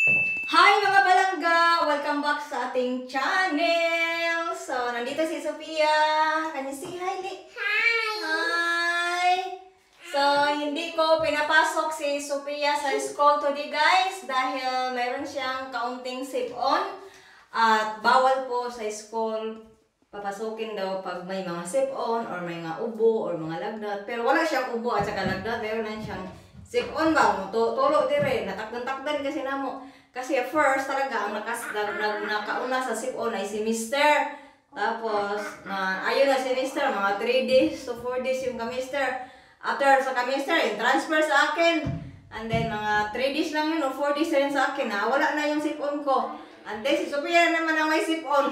Hi mga palangga! Welcome back sa ating channel! So, nandito si Sophia. Can you say hi, Li? Hi! Hi! So, hindi ko pinapasok si Sophia sa school today guys dahil meron siyang kaunting sip-on at bawal po sa school papasukin daw pag may mga sip-on or may mga ubo or mga lagnat. Pero wala siyang ubo at saka lagnat. Meron lang siyang sip-on ba? Tulo dire. Natakdan-takdan kasi namo. Kasi first talaga ang nakauna sa sip-on ay si Mr. Tapos, ayun na si Mr. Mga 3 days to 4 days yung ka-Mr. After sa ka-Mr. yung transfer sa akin. And then, mga 3 days lang yun o 4 days rin sa akin na wala na yung sip-on ko. And then, si Sophia naman ang may sip-on.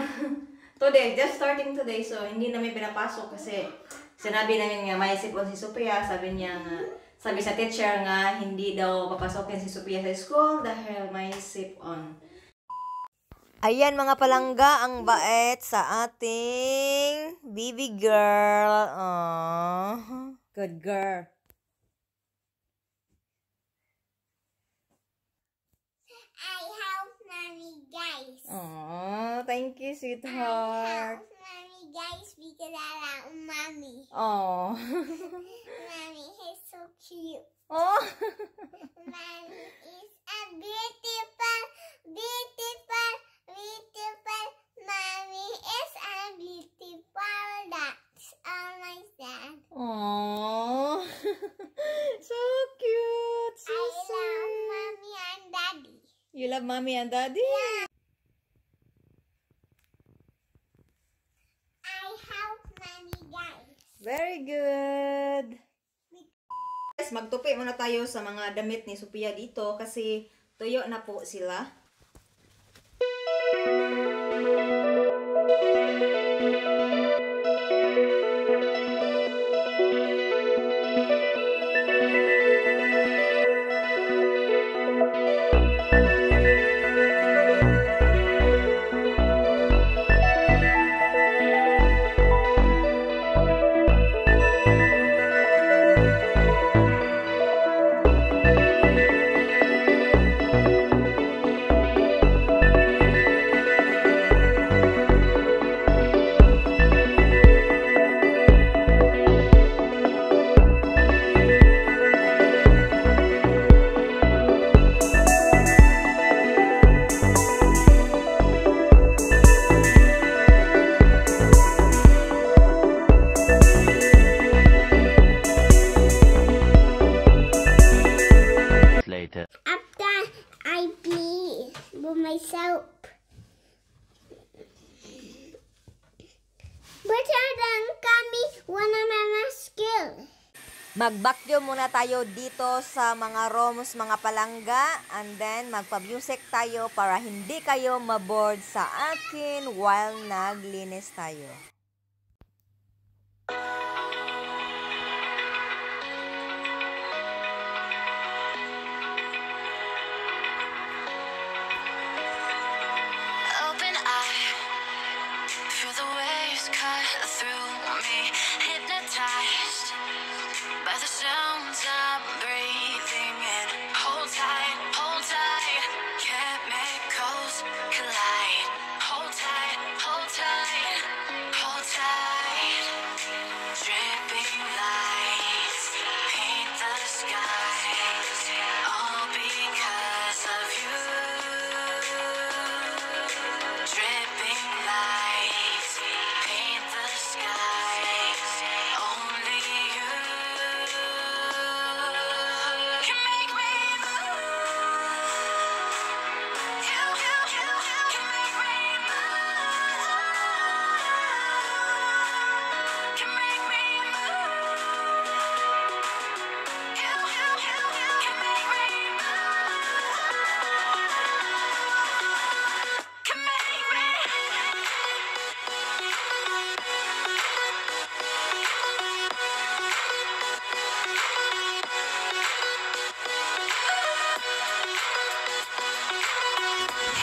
Today, just starting today. So, hindi namin pinapasok kasi sinabi namin nga may sip-on si Sophia. Sabi niya nga, sabi sa teacher nga, hindi daw papasokin si Sophia sa school dahil may sip-on. Ayan mga palangga, ang bait sa ating baby girl. Aww. Good girl. I help mommy guys. Aww, thank you, I sweetheart. help mommy guys because I love mommy. Aww. Mommy is so cute. Oh. Mommy is a beautiful, beautiful, beautiful. Mommy is a beautiful. That's all I said. Aww. So cute. So I love sweet. mommy and daddy. You love mommy and daddy? I help mommy guys. Very good. Guys, magtupi muna tayo sa mga damit ni Sophia dito kasi tuyo na po sila. Later. After I pee with myself. Better than kami wanna mama skill. Mag-vacuum muna tayo dito sa mga rooms, mga palangga, and then magpa-music tayo para hindi kayo maboard sa akin while naglinis tayo. Open eye, feel the waves cut through me, hypnotized by the sounds I'm breathing in. Hold tight, chemicals collide. Hold tight, hold tight, hold tight. Dripping lights paint the skies, all because of you. Dripping lights paint the skies. Only you can make me move. You can make me move. Can make me move. You can make me move. Can make me.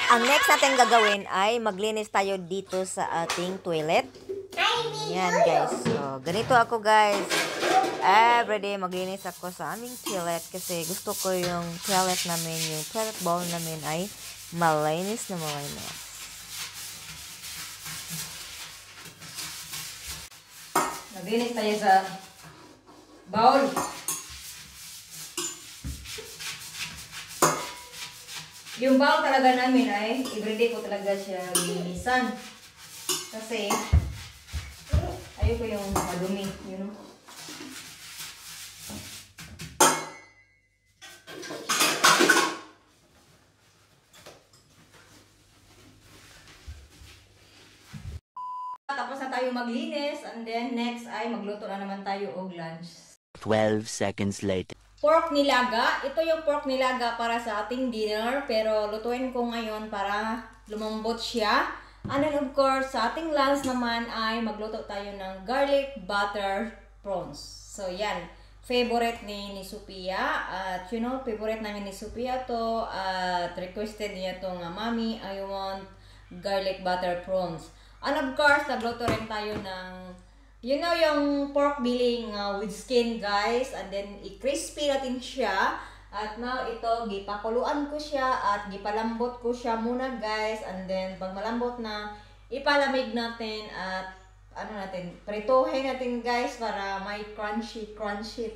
Ang next natin gagawin ay maglinis tayo dito sa ating toilet. I Yan guys. So, ganito ako guys. Everyday maglinis ako sa aming toilet kasi gusto ko yung toilet namin, yung toilet bowl namin ay malinis na malinis. Naglinis tayo sa bowl. Yung bowl talaga namin ay everyday ko talaga siya linisan. Kasi ayoko yung madumi, you know. Tapos na tayo maglinis and then next ay magluto na naman tayo og lunch. 12 seconds later. Pork nilaga. Ito yung pork nilaga para sa ating dinner. Pero lutuin ko ngayon para lumambot siya. And then of course, sa ating lunch naman ay magluto tayo ng garlic butter prawns. So yan. Favorite ni Sophia. At you know, favorite namin ni Sophia to. At requested niya to nga, Mami, I want garlic butter prawns. And of course, nagluto rin tayo ng you know yung pork belly with skin guys, and then i-crispy natin siya. At now ito, gipakuluan ko siya at gipalambot ko siya muna guys, and then pag malambot na, ipalamig natin at ano natin, prituhin natin guys para may crunchy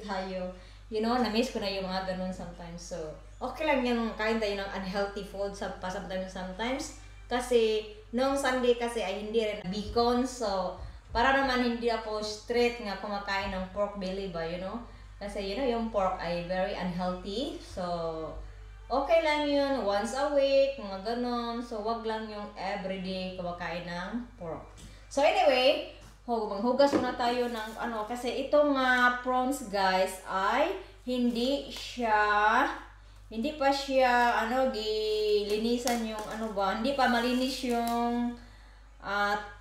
tayo. You know, na-miss ko na yung mga ganun sometimes. So, okay lang yung kain tayo ng unhealthy food sometimes. Kasi, noong Sunday kasi ay hindi rin bacon. So, para naman hindi ako straight nga kumakain ng pork belly ba, you know? Kasi, you know, yung pork ay very unhealthy. So, okay lang yun. Once a week, mga ganon. So, wag lang yung everyday kumakain ng pork. So, anyway, maghugas muna tayo ng ano. Kasi itong prawns, guys, ay hindi pa siya, gilinisan yung ano ba. Hindi pa malinis yung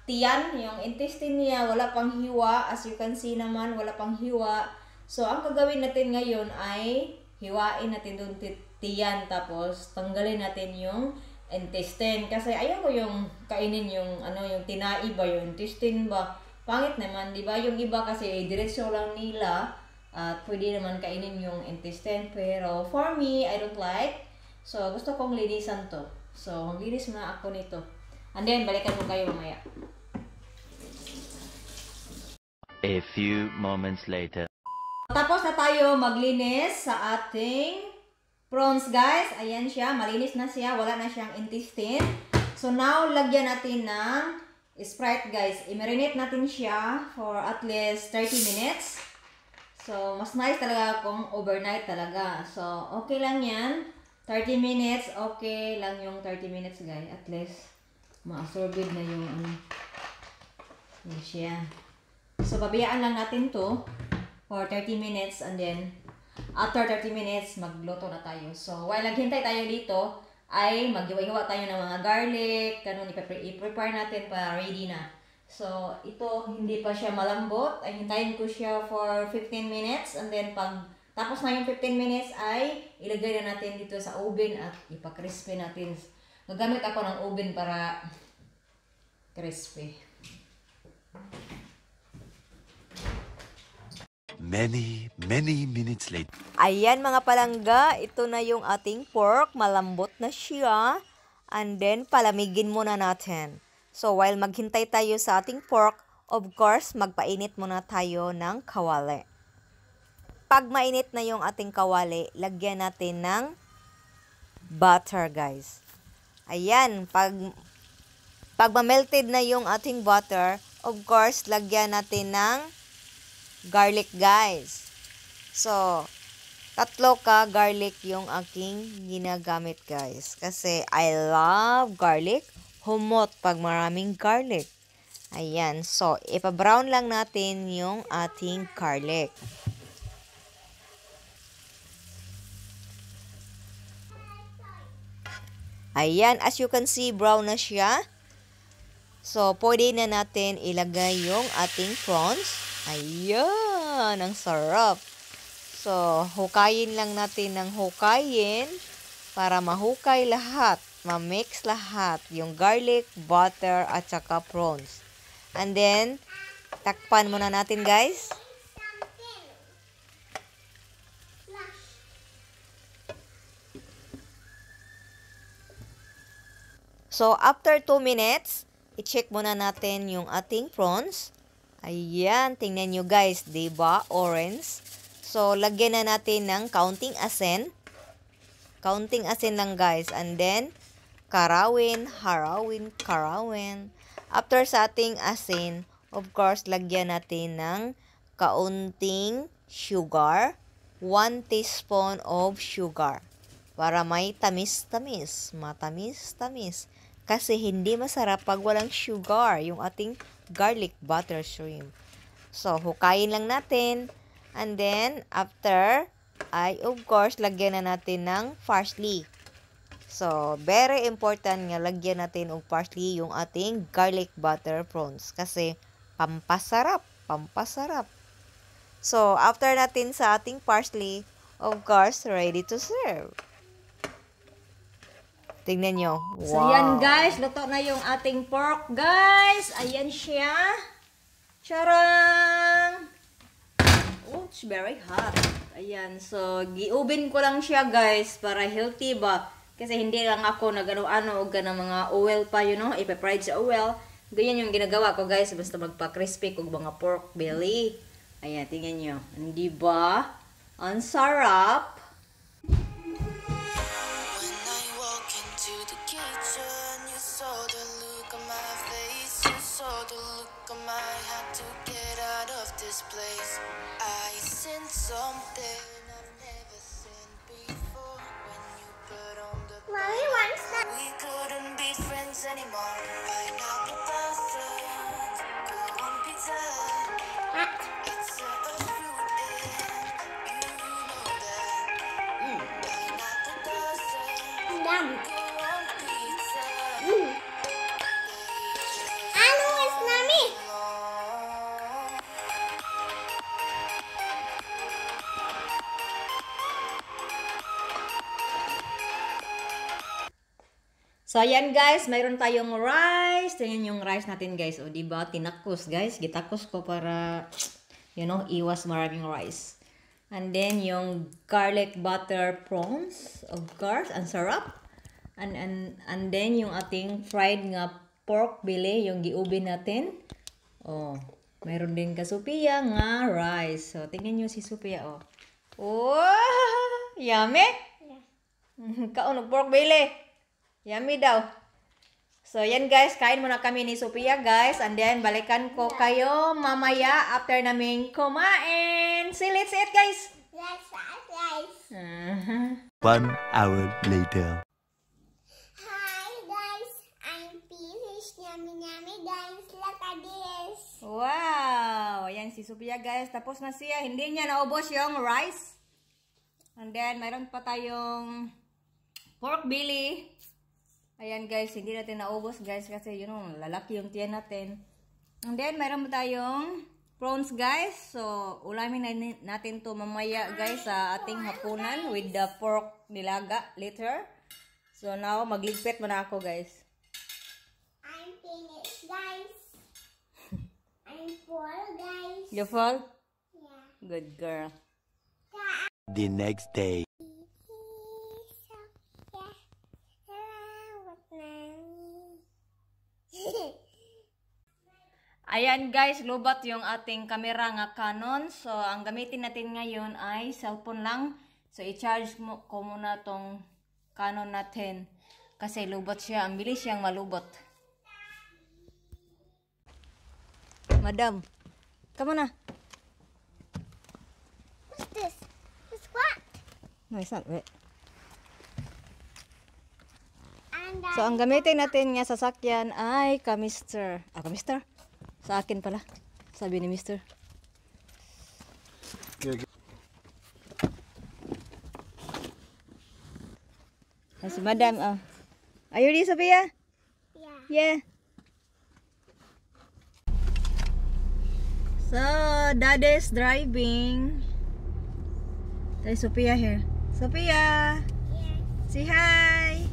tiyan, yung intestine niya, wala pang hiwa. As you can see naman, wala pang hiwa. So, ang gagawin natin ngayon ay hiwain natin doon tiyan, tapos tanggalin natin yung intestine. Kasi ayaw ko yung kainin yung yung tinai ba, yung intestine ba. Pangit naman, di ba? Yung iba kasi diretso lang nila at pwede naman kainin yung intestine. Pero for me, I don't like. So, gusto kong linisan to. So, maglinis muna ako nito. And then, balikan mo kayo mamaya. A few moments later. Tapos na tayo maglinis sa ating prawns, guys. Ayan siya. Malinis na siya. Wala na siyang intestine. So, now, lagyan natin ng Sprite, guys. I-marinate natin siya for at least 30 minutes. So, mas nice talaga kung overnight talaga. So, okay lang yan. 30 minutes. Okay lang yung 30 minutes, guys. At least, ma-absorbed na yung Yan siya. So, babiyaan lang natin to for 30 minutes and then after 30 minutes, magluto na tayo. So, while naghintay tayo dito, ay maghiwa-hiwa tayo ng mga garlic, ganun, i-prepare natin para ready na. So, ito, hindi pa siya malambot. Ay, hintayin ko siya for 15 minutes and then pag tapos na yung 15 minutes ay ilagay na natin dito sa oven at ipa-crispy natin. Gagamit ako ng oven para crispy. Many minutes later. Ayan mga palangga, ito na yung ating pork. Malambot na siya. And then, palamigin muna natin. So, while maghintay tayo sa ating pork, of course, magpainit muna tayo ng kawali. Pag mainit na yung ating kawali, lagyan natin ng butter, guys. Ayan, pag ma-melted na yung ating butter, of course, lagyan natin ng garlic, guys. So, 3 garlic yung aking ginagamit, guys. Kasi I love garlic. Humot pag maraming garlic. Ayan. So, ipa-brown lang natin yung ating garlic. Ayan. As you can see, brown na siya. So, pwede na natin ilagay yung ating prawns. Ayan. Ang sarap. So, hukayin lang natin ng hukayin para mahukay lahat. Ma-mix lahat. Yung garlic, butter, at saka prawns. And then, Takpan muna natin, guys. So, after 2 minutes, i-check muna natin yung ating prawns. Ayan, tingnan nyo guys, diba? Orange. So, lagyan na natin ng kaunting asin. Kaunting asin lang guys. And then, karawin. After sa ating asin, of course, lagyan natin ng kaunting sugar. 1 teaspoon of sugar. Para may tamis-tamis. Matamis-tamis. Kasi hindi masarap pag walang sugar yung ating garlic butter shrimp. So, hukayin lang natin. And then, after, ay of course, lagyan na natin ng parsley. So, very important nga lagyan natin ng parsley yung ating garlic butter prawns. Kasi, pampasarap. So, after natin sa ating parsley, of course, ready to serve. Tingnan nyo. Wow. So, yan guys. Luto na yung ating pork, guys. Ayan siya. Charang! Oh, it's very hot. Ayan. So, giubin ko lang siya, guys. Para healthy ba? Kasi hindi lang ako nag-ano-ano o ganang mga oil pa, you know. Ipa-fried sa oil. Ganyan yung ginagawa ko, guys. Basta magpa-crispy kung mga pork belly. Ayan, tingnan nyo. Hindi ba? Ang sarap. When I walk into the kitchen, you saw the look on my face. You saw the look on my had to get out of this place. I sensed something I've never seen before. When you put on the Mommy wants that. we couldn't be friends anymore. Pineapple thousands, go on pizza. It's a fruit and you know that. Pineapple thousands, Yum. go on pizza. Ano is mommy? So, ayan guys, mayroon tayong rice. Tingnan yung rice natin guys. O, diba? Tinakos guys. Gitakos ko para, you know, iwas maraming rice. And then, yung garlic butter prawns. Of course, ang sarap. And then, yung ating fried nga pork belly, yung giubin natin. Oh, mayroon din ka Sophia nga rice. So, tingnan nyo si Sophia, oh. Wow! Yummy! Kaunog pork belly. Yummy daw. So, yan guys. Kain muna kami ni Sophia, guys. And then, balikan ko kayo mamaya after naming kumain. See, let's eat, guys. That's guys. 1 hour later. Hi guys, I'm finished. Yummy guys. Look at this. Wow! Ayan si Sophia, guys. Tapos na siya. Hindi niya naubos yung rice. And then, mayroon pa tayong pork belly. Ayan guys, hindi natin naubos guys kasi you know, lalaki yung tiyan natin. And then, mayroon pa tayong prawns guys. So, ulamin natin to mamaya guys sa ating hapunan with the pork nilaga later. So, now, magligpit muna ako guys. I'm finished guys. I'm full guys. You full? Yeah. Good girl. The next day. Ayan guys, lubat yung ating camera nga Canon. So, ang gamitin natin ngayon ay cellphone lang. So, i-charge ko muna tong Canon natin. Kasi lubat siya. Ang bilis siyang malubot. Madam, come on na. What's this? What's what? No, it's not wet. And So, ang gamitin natin nga sasakyan ay kamister. Kamister? Sa akin pala. Sabi ni mister. Si madam, oh. Are you ready, Sophia? yeah. Yeah. So, Daddy's driving. There's Sophia here. Sophia! Say hi!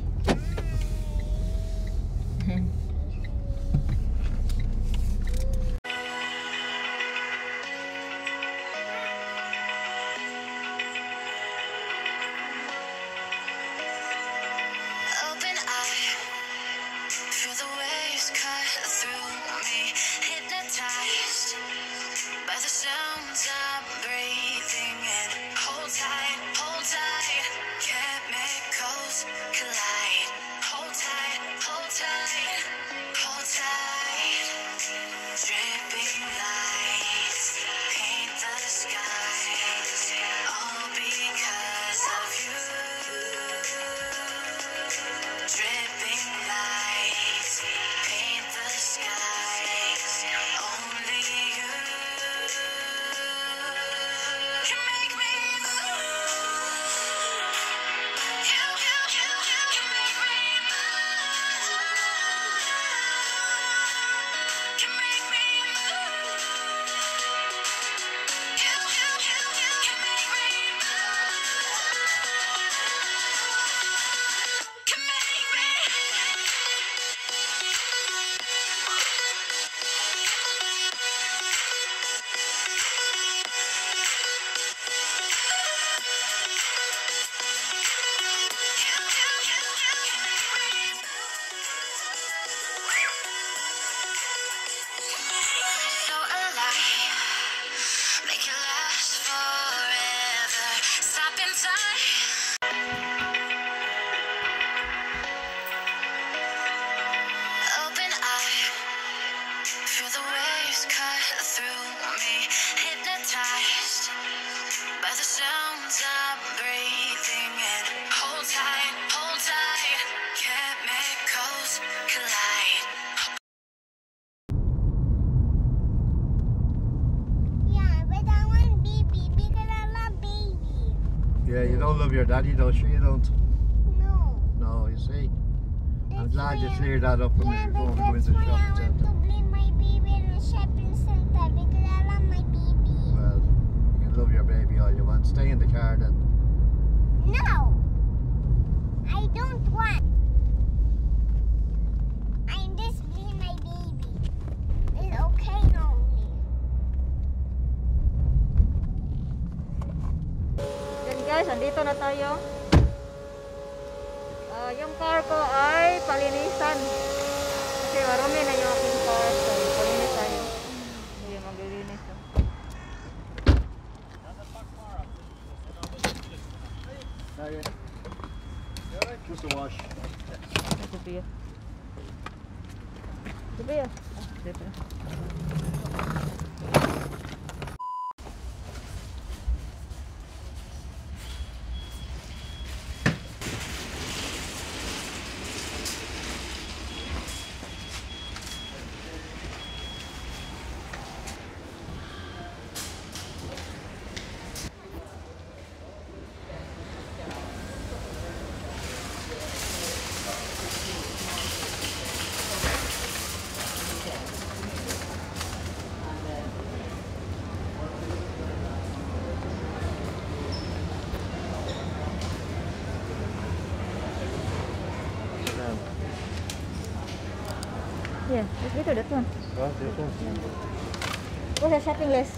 echoes collide. Yeah, but I want baby because I love baby. Yeah, you don't love your daddy though, sure you don't. No. No, you see. I'm That's glad you why cleared that up when Yeah, we but were going that's to the why I shopping want centre. to bring my baby in a shopping center because I love my baby. Well, you can love your baby all you want. Stay in the car then. No, I don't want. I'm just bring my baby. It's okay only. Yan guys, andito na tayo. Yung car ko ay palinisan. Kasi marumi na yung aking car. So, palinis tayo. Hindi maglilinis. Just a wash. Ito ba yan? Ito ba yan? Dito na. Yeah, let's go to that one. Well, this one. What's the shopping list?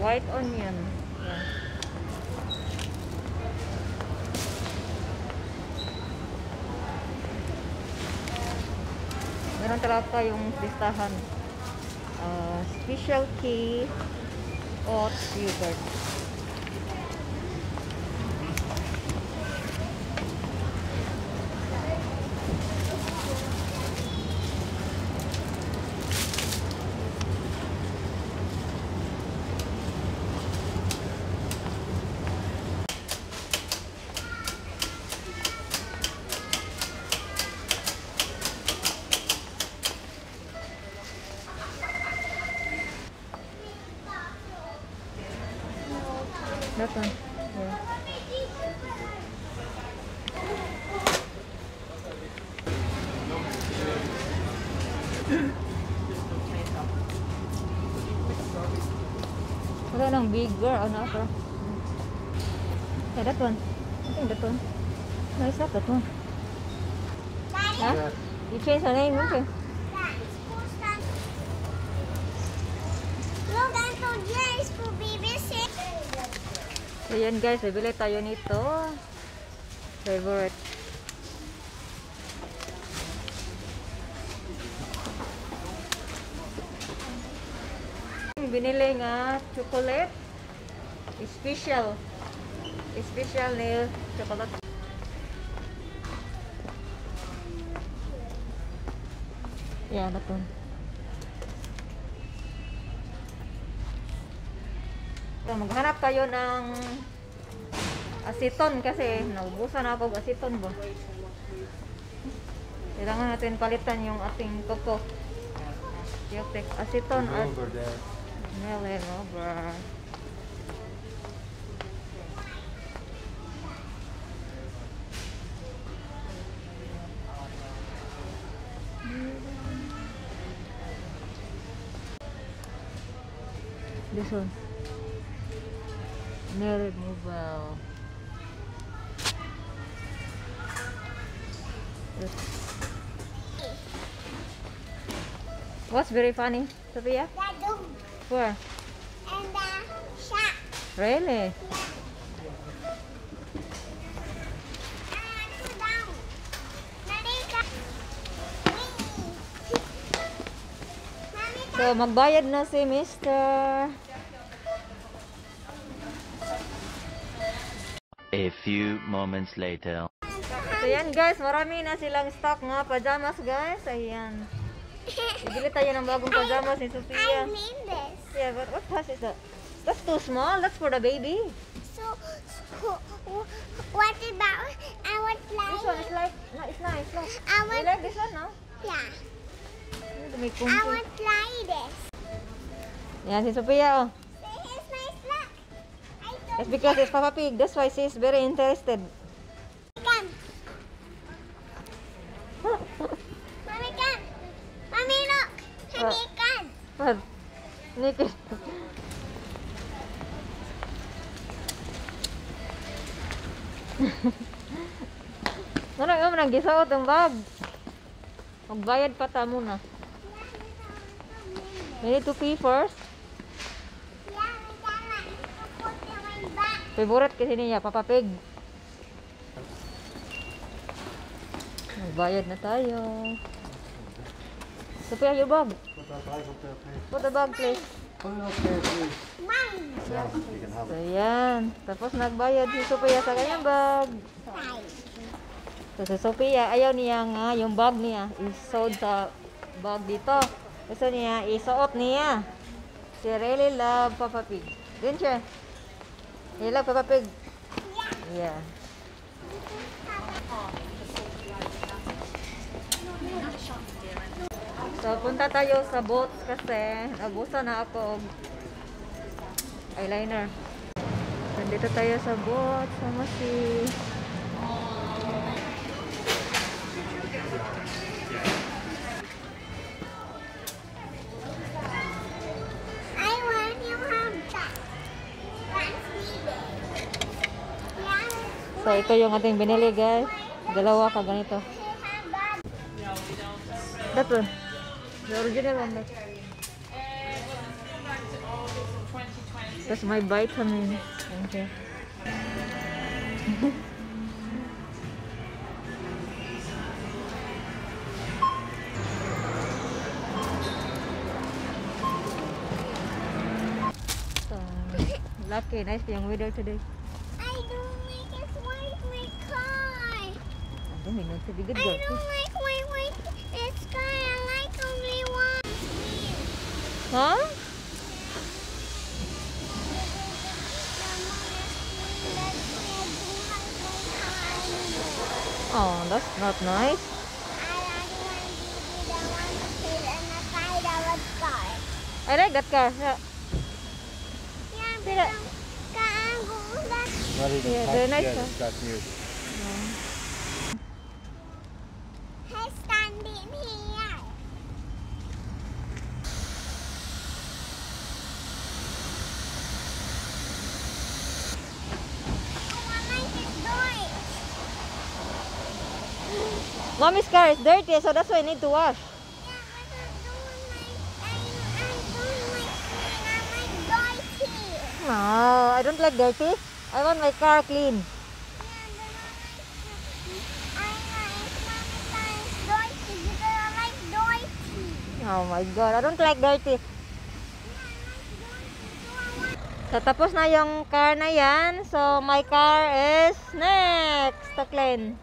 White onion. Yeah. Meron talaga yung listahan. Specialty oats yogurt. That one. Yeah. Wala nang bigger. Ano ito? Yeah, that one. I think that one. No, it's not that one. Huh? You changed the name, didn't you? Look, I told you it's for baby sit. So yan guys, bibili tayo nito. Favorite. Binili nga chocolate. Special. Special nail chocolate. Yeah, that one. So, maghanap tayo ng aceton kasi naubusan na ako ng aceton ba. Kailangan natin palitan yung ating coco. Yung aceton at Over there. melon over. This one. Nail removal. What's very funny, Sophia? That dog Where? and the shark. Really? Sit down. Narika. Mommy, So, magbayad na si Mr. A few moments later. So, yan guys, marami na silang stock nga pajamas guys. Ayan. Bibili tayo ng bagong pajamas ni I Sophia. need this. Yeah, but what size is that? That's too small. That's for the baby. So, what about, I would This one is like, like, it's nice. Look. I You would, like this one, no? yeah, May I kumpi. would like this. Yan, si Sophia, oh. Here's my slug. I That's don't because it's Papa Pig. That's why she's very interested. come. Mommy, come. Mommy, look. Honey, come. But, Nikki. Ano nga man ang gisuot ang bag? Magbayad pa ta muna. We need to pay first. Yeah, we got like, put it on my back. Favorite kasi niya, Papa Pig. Magbayad na tayo. Sophia, your bag. Put that bag up there, please. Put the bag, please. Put it up there, please. Mine. Yeah, you can have So, it. yan. Tapos nagbayad si Sophia sa kanyang bag. So, si Sophia, ayaw niya nga yung bag niya isod sa bag dito. Gusto niya isuot niya. She really love Papa Pig. Didn't you? You love Papa Pig? Yeah. So, punta tayo sa boat kasi nabusa na ako og eyeliner. Nandito tayo sa boat, sama si I want you have that. That's needed. Yeah. So, ito yung ating binili, guys. Dalawa ka ganito. That one. The original one. That's my vitamin. Thank you. So, lucky. Nice yung weather today. I don't like it white my car. I don't know. To be good I girl. don't like white it's car. I like only one. Huh? Oh, that's not nice. I like that car. Yeah. Not even Yeah, packed they're nice, yet, huh? it's got new. Mommy's car is dirty, so that's why I need to wash. No, I don't like dirty. I want my car clean. Oh my God, I don't like dirty. So, tapos na yung car na yan. So, my car is next to clean.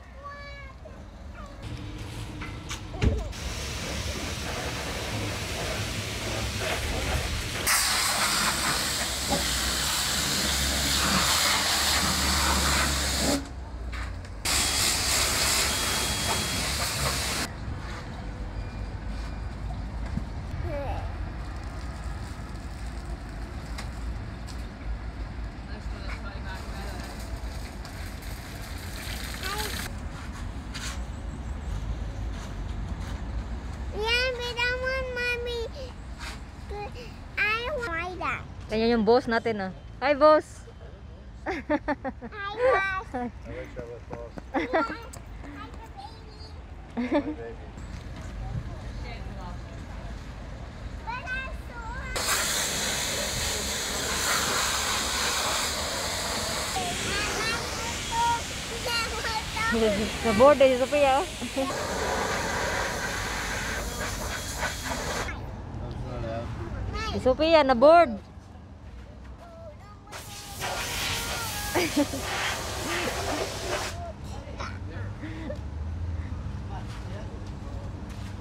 Kanya yung boss natin, ah. Hi, boss! I was. I wish I was boss. My baby. Na-board eh, si Sophia, oh. That's not out. Si Sophia, na-board.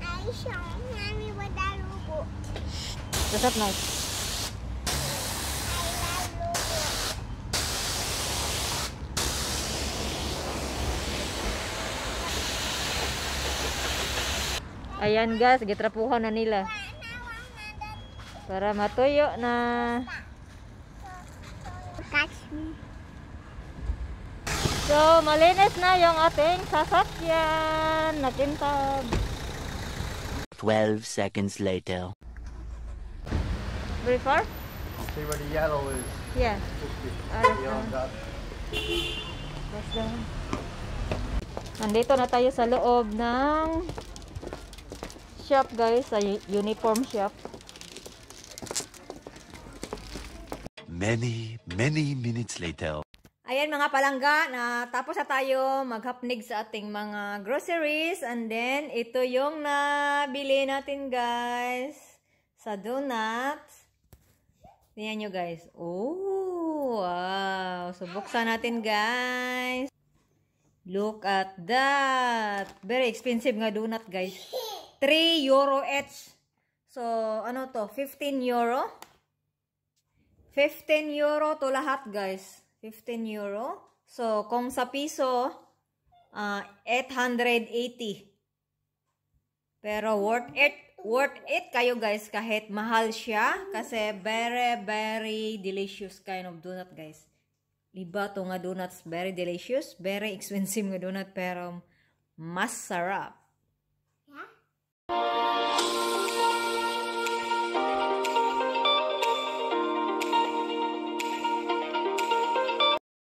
I show Mommy what that logo. What's up, Mike? I love logo. Ayan guys, gitrapuhan na nila. Para matuyo na. Catch me. So, malinis na yung ating sasakyan. Nakintab. 12 seconds later. Very far? See where the yellow is? Yeah. Just That's beyond that. down. Nandito na tayo sa loob ng shop guys, sa uniform shop. Many minutes later. Ayan mga palangga, na tapos na tayo maghapnig sa ating mga groceries. And then, ito yung nabili natin guys. Sa donuts. Tingnan nyo guys. Oh, wow. So, buksan natin guys. Look at that. Very expensive nga donut guys. 3 euro each. So, ano to? 15 euro? 15 euro to lahat guys. 15 euro. So, kung sa piso, 880. Pero worth it. Worth it kayo guys kahit mahal siya. Kasi very delicious kind of donut guys. Iba to nga donuts. Very delicious. Very expensive nga donut pero mas sarap. Yeah?